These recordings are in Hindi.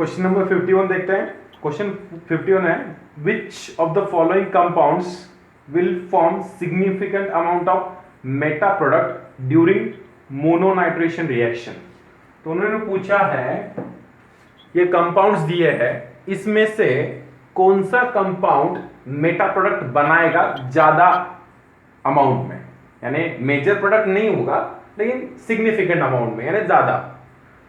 क्वेश्चन नंबर 51 देखते हैं। क्वेश्चन 51 है, which of the following compounds will form significant amount of meta product during mononitration reaction. तो उन्होंने पूछा है, ये कंपाउंड्स दिए हैं, इसमें से कौन सा कंपाउंड मेटा प्रोडक्ट बनाएगा ज्यादा अमाउंट में, यानी मेजर प्रोडक्ट नहीं होगा लेकिन सिग्निफिकेंट अमाउंट में, यानी ज्यादा।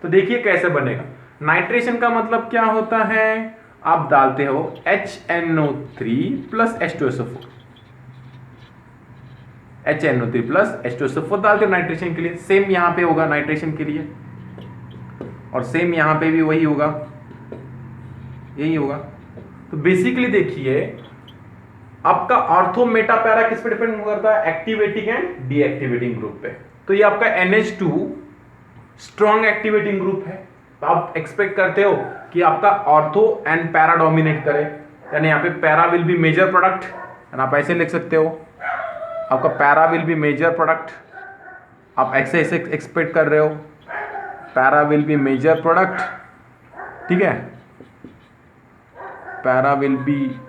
तो देखिए कैसे बनेगा। नाइट्रेशन का मतलब क्या होता है, आप डालते हो HNO3 plus H2SO4, HNO3 plus H2SO4 डालते हो नाइट्रेशन के लिए। सेम यहां पे होगा नाइट्रेशन के लिए, और सेम यहां पे भी वही होगा, यही होगा। तो बेसिकली देखिए आपका ऑर्थो मेटा पैरा किस पे डिपेंड करता है, एक्टिवेटिंग एंड डीएक्टिवेटिंग ग्रुप पे। तो ये आपका NH2 स्ट्रॉन्ग एक्टिवेटिंग ग्रुप है, तो आप एक्सपेक्ट करते हो कि आपका ऑर्थो एंड पैरा डोमिनेट करे, यानी यहाँ पे para will be major product, आप ऐसे लिख सकते हो, आपका para will be major product. आप ऐसे ऐसे एक्सपेक्ट कर रहे हो, para will be major product, ठीक है, para will be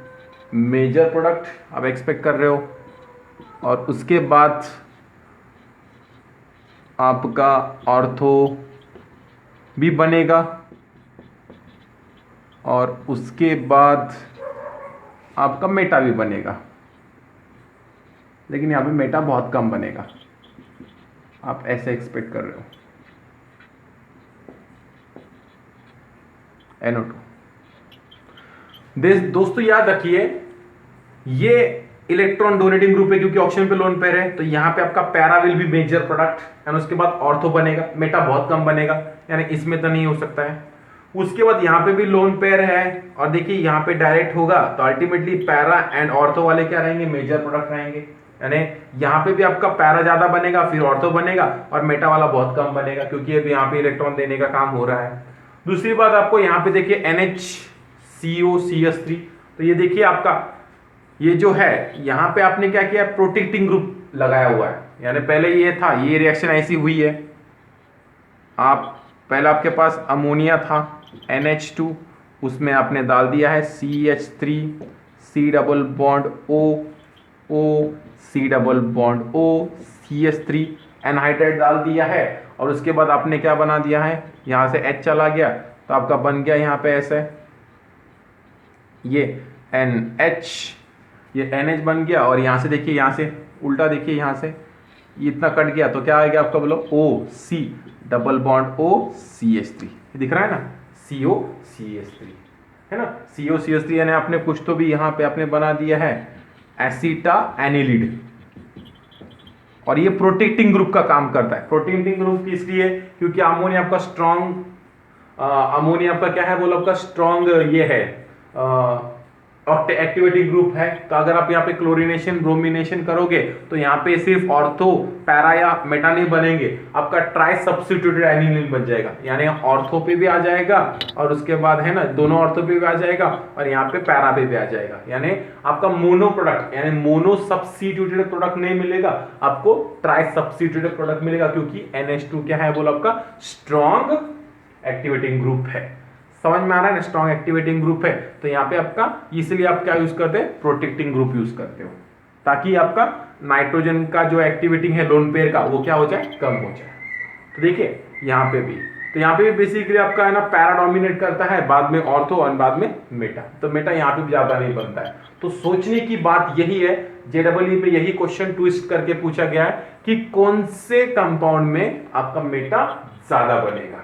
major product आप एक्सपेक्ट कर रहे हो। और उसके बाद आपका ऑर्थो भी बनेगा, और उसके बाद आपका मेटा भी बनेगा, लेकिन यहाँ पे मेटा बहुत कम बनेगा, आप ऐसे एक्सपेक्ट कर रहे हो। NO2 दोस्तों याद रखिए, ये इलेक्ट्रॉन डोनेटिंग ग्रुप है क्योंकि ऑक्सीजन पे लोन पेयर है, तो यहाँ पे आपका para will be major product and उसके बाद ऑर्थो बनेगा, मेटा बहुत कम बनेगा, यानी इसमें तो नहीं हो सकता है। उसके बाद यहाँ पे भी लोन पेयर है, और देखिए यहाँ पे डायरेक्ट होगा, तो अल्टीमेटली पैरा एंड ऑर्थो वाले क्या रहेंगे, मेजर प्रोडक्ट रहेंगे, यानी यहाँ पे भी आपका पैरा ज्यादा बनेगा, फिर ऑर्थो बनेगा, और मेटा वाला बहुत कम बनेगा क्योंकि अभी यहाँ पे इलेक्ट्रॉन देने का काम हो रहा है। दूसरी बात आपको यहाँ पे देखिए NHCOCH3, तो ये देखिए आपका ये जो है यहाँ पे आपने क्या किया, प्रोटेक्टिंग ग्रुप लगाया हुआ है, यानी पहले ये था, ये रिएक्शन ऐसी हुई है, आप पहले आपके पास अमोनिया था NH2, उसमें आपने डाल दिया है CH3, C double bond O C double bond O CH3 anhydride डाल दिया है, और उसके बाद आपने क्या बना दिया है, यहाँ से H चला गया, तो आपका बन गया यहाँ पे ऐसे, ये NH, ये NH बन गया, और यहाँ से देखिए, यहाँ से उल्टा देखिए, यहाँ से ये इतना कट गया, तो क्या आएगा आपका, बोलो OC double bond O CH3, दिख रहा है ना, CO CH3 है ना, CO CH3, यानी आपने कुछ तो भी यहाँ पे आपने बना दिया है एसिटा एनिलिड, और ये प्रोटेक्टिंग ग्रुप का काम करता है। प्रोटेक्टिंग ग्रुप इसलिए क्योंकि अमोनिया आपका स्ट्रॉन्ग, अमोनिया आपका क्या है, बोलो आपका स्ट्रॉन्ग ये है, एक्टिवेटिंग ग्रुप है, तो अगर आप यहाँ पे क्लोरीनेशन ब्रोमिनेशन करोगे तो यहाँ पे सिर्फ ऑर्थो पैरा या मेटा नहीं बनेंगे, आपका ट्राई सब्स्टिट्यूटेड एनिलीन बन जाएगा, यानी ऑर्थो पे भी आ जाएगा, और उसके बाद है ना दोनों ऑर्थो पे भी आ जाएगा, और यहाँ पे पैरा पे भी आ जाएगा, यानी आपका मोनो प्रोडक्ट, यानी मोनो सब्स्टिट्यूटेड प्रोडक्ट नहीं मिलेगा, आपको ट्राई सब्स्टिट्यूटेड प्रोडक्ट मिलेगा, क्योंकि NH2 क्या है, बोलो आपका स्ट्रॉन्ग एक्टिवेटिंग ग्रुप है। समझ में आ रहा है ना, स्ट्रॉन्ग एक्टिवेटिंग ग्रुप है, तो यहाँ पे आपका इसलिए आप क्या यूज करते हैं, प्रोटेक्टिंग ग्रुप यूज करते हो, ताकि आपका नाइट्रोजन का जो एक्टिविटी है लोन पेयर का, वो क्या हो जाए, कम हो जाए। तो देखिए यहाँ पे भी, तो यहाँ पे भी बेसिकली आपका है ना पैरा डोमिनेट करता है, बाद में ऑर्थो और बाद में मेटा, तो मेटा यहाँ पे भी ज्यादा नहीं बनता है। तो सोचने की बात यही है, JEE पे यही क्वेश्चन ट्विस्ट करके पूछा गया है कि कौन से कंपाउंड में आपका मेटा ज्यादा बनेगा।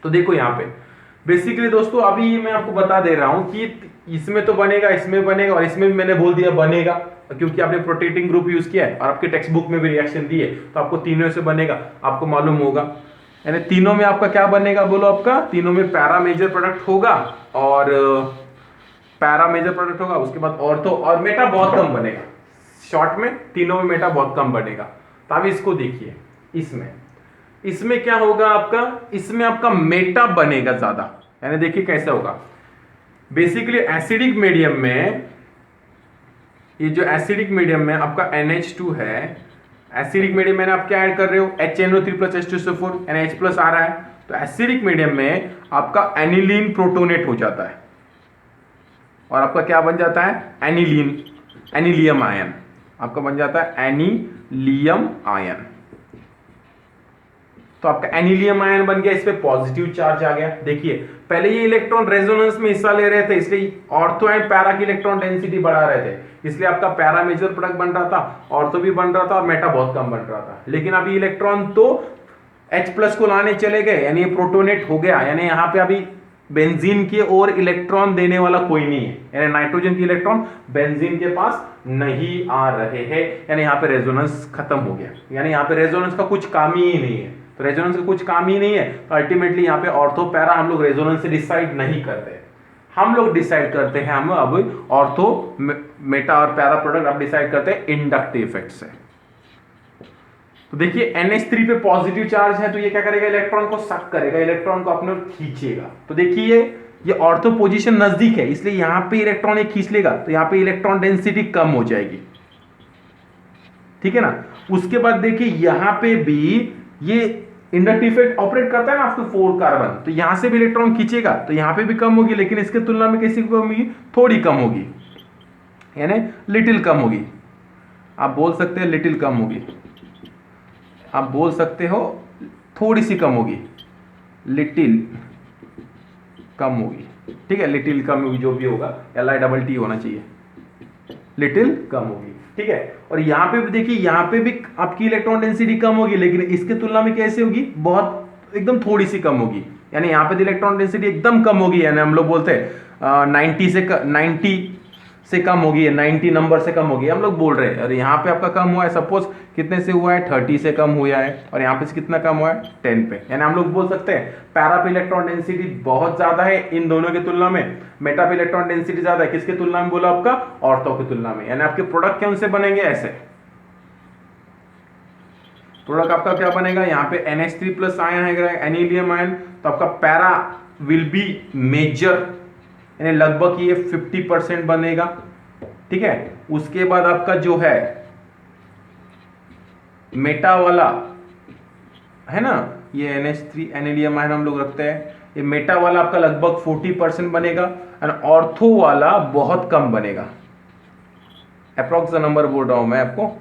तो देखो यहाँ पे बेसिकली दोस्तों, अभी मैं आपको बता दे रहा हूं कि इसमें तो बनेगा, इसमें बनेगा, और इसमें भी मैंने बोल दिया बनेगा, क्योंकि आपने प्रोटेक्टिंग ग्रुप यूज किया है और आपके टेक्स्ट बुक में भी रिएक्शन दी है, तो आपको तीनों से बनेगा, आपको मालूम होगा, यानी तीनों में आपका क्या बनेगा, बोलो आपका तीनों में पैरा मेजर प्रोडक्ट होगा, और पैरा मेजर प्रोडक्ट होगा, उसके बाद ऑर्थो और मेटा बहुत कम बनेगा। शॉर्ट में तीनों में मेटा बहुत कम बनेगा। तो अब इसको देखिए, इसमें क्या होगा आपका, इसमें आपका मेटा बनेगा ज्यादा, यानी देखिए कैसे होगा। बेसिकली एसिडिक मीडियम में, ये जो एसिडिक मीडियम में आपका NH2 है, एसिडिक मीडियम में आप क्या ऐड कर रहे हो, HNO3 प्लस H2SO4, यानी H प्लस आ रहा है, तो एसिडिक मीडियम में आपका एनिलीन प्रोटोनेट हो जाता है और आपका क्या बन जाता है, एनिलियम आयन, आपका बन जाता है एनिलियम आयन। तो आपका एनिलियम आयन बन गया, इस पे पॉजिटिव चार्ज आ गया। देखिए पहले ये इलेक्ट्रॉन रेजोनेंस में हिस्सा ले रहे थे, इसलिए ऑर्थो एंड पैरा की इलेक्ट्रॉन डेंसिटी बढ़ा रहे थे, इसलिए आपका पैरा मेजर प्रोडक्ट बन रहा था, ऑर्थो भी बन रहा था और मेटा बहुत कम बन रहा था। लेकिन अभी इलेक्ट्रॉन तो H+ को लाने चले गए, यानी ये प्रोटोनेट हो गया, यानी यहाँ पे अभी बेंजीन की ओर इलेक्ट्रॉन देने वाला कोई नहीं है, यानी नाइट्रोजन की इलेक्ट्रॉन बेंजीन के पास नहीं आ रहे हैं, यानी यहाँ पे रेजोनेंस खत्म हो गया, यानी यहाँ पे रेजोनेंस का कुछ काम ही नहीं है। तो रेजोनेंस का कुछ काम ही नहीं है, तो अल्टीमेटली यहाँ पे ऑर्थो पैरा हम लोग रेजोनेंस से डिसाइड नहीं करते, हम लोग डिसाइड करते हैं, हम अब ऑर्थो मेटा और पैरा प्रोडक्ट अब डिसाइड करते हैं इंडक्टिव इफेक्ट से। तो देखिए NH3 पे पॉजिटिव चार्ज है, तो ये क्या करेगा, इलेक्ट्रॉन को सक करेगा, इलेक्ट्रॉन को अपने ओर खींचेगा। तो देखिए ये ऑर्थो पोजीशन नजदीक है, इसलिए यहां पे इलेक्ट्रॉन एक खींच लेगा, तो यहां पे इलेक्ट्रॉन डेंसिटी कम हो जाएगी, ठीक है ना। उसके बाद देखिए यहां पे भी ये इंडक्टिव इफेक्ट ऑपरेट करता है ना आफ्टर 4 कार्बन, तो यहां से भी इलेक्ट्रॉन खींचेगा, तो यहां पे भी कम होगी, लेकिन इसके तुलना में कैसी कम होगी, थोड़ी कम होगी, यानी लिटिल कम होगी। आप बोल सकते हैं लिटिल कम होगी, आप बोल सकते हो थोड़ी सी कम होगी, लिटिल कम होगी, ठीक है, लिटिल कम होगी, जो भी होगा LITT होना चाहिए, लिटिल कम होगी, ठीक है। और यहाँ पे भी देखिए, यहाँ पे भी आपकी इलेक्ट्रॉन डेंसिटी कम होगी, लेकिन इसके तुलना में कैसे होगी, बहुत एकदम थोड़ी सी कम होगी, यानी यहाँ पे इलेक्ट्रॉन डेंसिटी एकदम कम होगी, यानी हम लोग बोलते हैं 90 से कम होगी, 90 नंबर से कम होगी, हम लोग बोल रहे हैं। और यहाँ पे आपका कम हुआ है, सपोज कितने से हुआ है, 30 से कम हुआ है, और यहाँ पे से कितना कम हुआ है, 10 पे, यानी हम लोग बोल सकते हैं पैरा पे इलेक्ट्रॉन डेंसिटी बहुत ज्यादा है इन दोनों की तुलना में, मेटा पे इलेक्ट्रॉन डेंसिटी ज्यादा है, किसके तुलना में बोला, आपका ऑर्थो की तुलना में, यानी आपके प्रोडक्ट कौन से बनेंगे, ऐसे प्रोडक्ट आपका क्या बनेगा, यहाँ पे NH3+ आयन है, एनिलियम आयन, तो आपका पैरा विल बी मेजर, यानी लगभग ये 50% बनेगा, ठीक है। उसके बाद आपका जो है मेटा वाला है ना, ये NH3 एनिलियम आयन हम लोग रखते हैं, ये मेटा वाला आपका लगभग 40% बनेगा, और ऑर्थो वाला बहुत कम बनेगा, अप्रॉक्स नंबर बोल रहा हूं मैं आपको।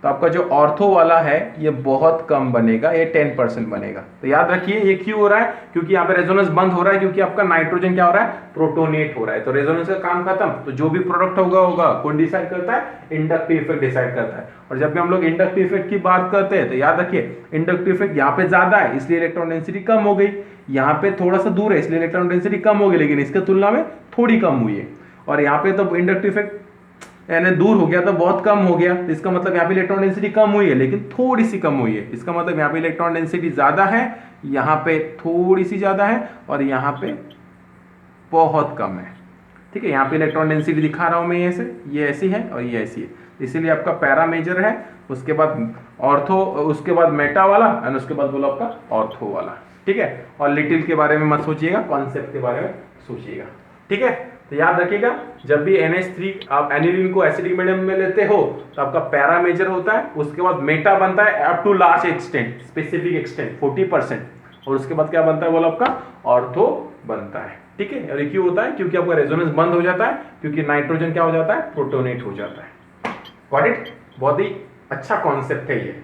तो आपका जो ऑर्थो वाला है ये बहुत कम बनेगा, ये 10% बनेगा। तो याद रखिए ये क्यों हो रहा है, क्योंकि यहाँ पे रेजोनेंस बंद हो रहा है, क्योंकि आपका नाइट्रोजन क्या हो रहा है, प्रोटोनेट हो रहा है, तो रेजोनेंस का काम खत्म। तो जो भी प्रोडक्ट होगा कौन डिसाइड करता है, इंडक्टिव इफेक्ट डिसाइड करता है। और जब भी हम लोग इंडक्टिव इफेक्ट की बात करते हैं, तो याद रखिए इंडक्टिव इफेक्ट यहाँ पे ज्यादा है, इसलिए इलेक्ट्रॉन डेंसिटी कम हो गई, यहाँ पे थोड़ा सा दूर है, इसलिए इलेक्ट्रॉन डेंसिटी कम हो गई, लेकिन इसके तुलना में थोड़ी कम हुई है। और यहाँ पे तो इंडक्टिव इफेक्ट यानी दूर हो गया तो बहुत कम हो गया, तो इसका मतलब यहाँ पे इलेक्ट्रॉन डेंसिटी कम हुई है, लेकिन थोड़ी सी कम हुई है, इसका मतलब यहाँ पे इलेक्ट्रॉन डेंसिटी ज्यादा है, यहाँ पे थोड़ी सी ज्यादा है, और यहाँ पे बहुत कम है, ठीक है। यहाँ पे इलेक्ट्रॉन डेंसिटी दिखा रहा हूं मैं, ये ऐसी है और ये ऐसी है, इसीलिए आपका पैरा मेजर है, उसके बाद ऑर्थो, उसके बाद मेटा वाला, और उसके बाद बोलो आपका ऑर्थो वाला, ठीक है। और लिटिल के बारे में मत सोचिएगा, कॉन्सेप्ट के बारे में सोचिएगा, ठीक है। तो याद रखिएगा जब भी NH3 आप एनिलीन को एसिडिक मीडियम में लेते हो तो आपका पैरा मेजर होता है, उसके बाद मेटा बनता है up to large extent, specific extent 40%, और उसके बाद क्या बनता है बोला आपका ऑर्थो बनता है, ठीक है। और ये क्यों होता है, क्योंकि आपका रेजोनेंस बंद हो जाता है, क्योंकि नाइट्रोजन क्या हो जाता है, प्रोटोनेट हो जाता है। गॉट इट, बहुत ही अच्छा कॉन्सेप्ट है ये।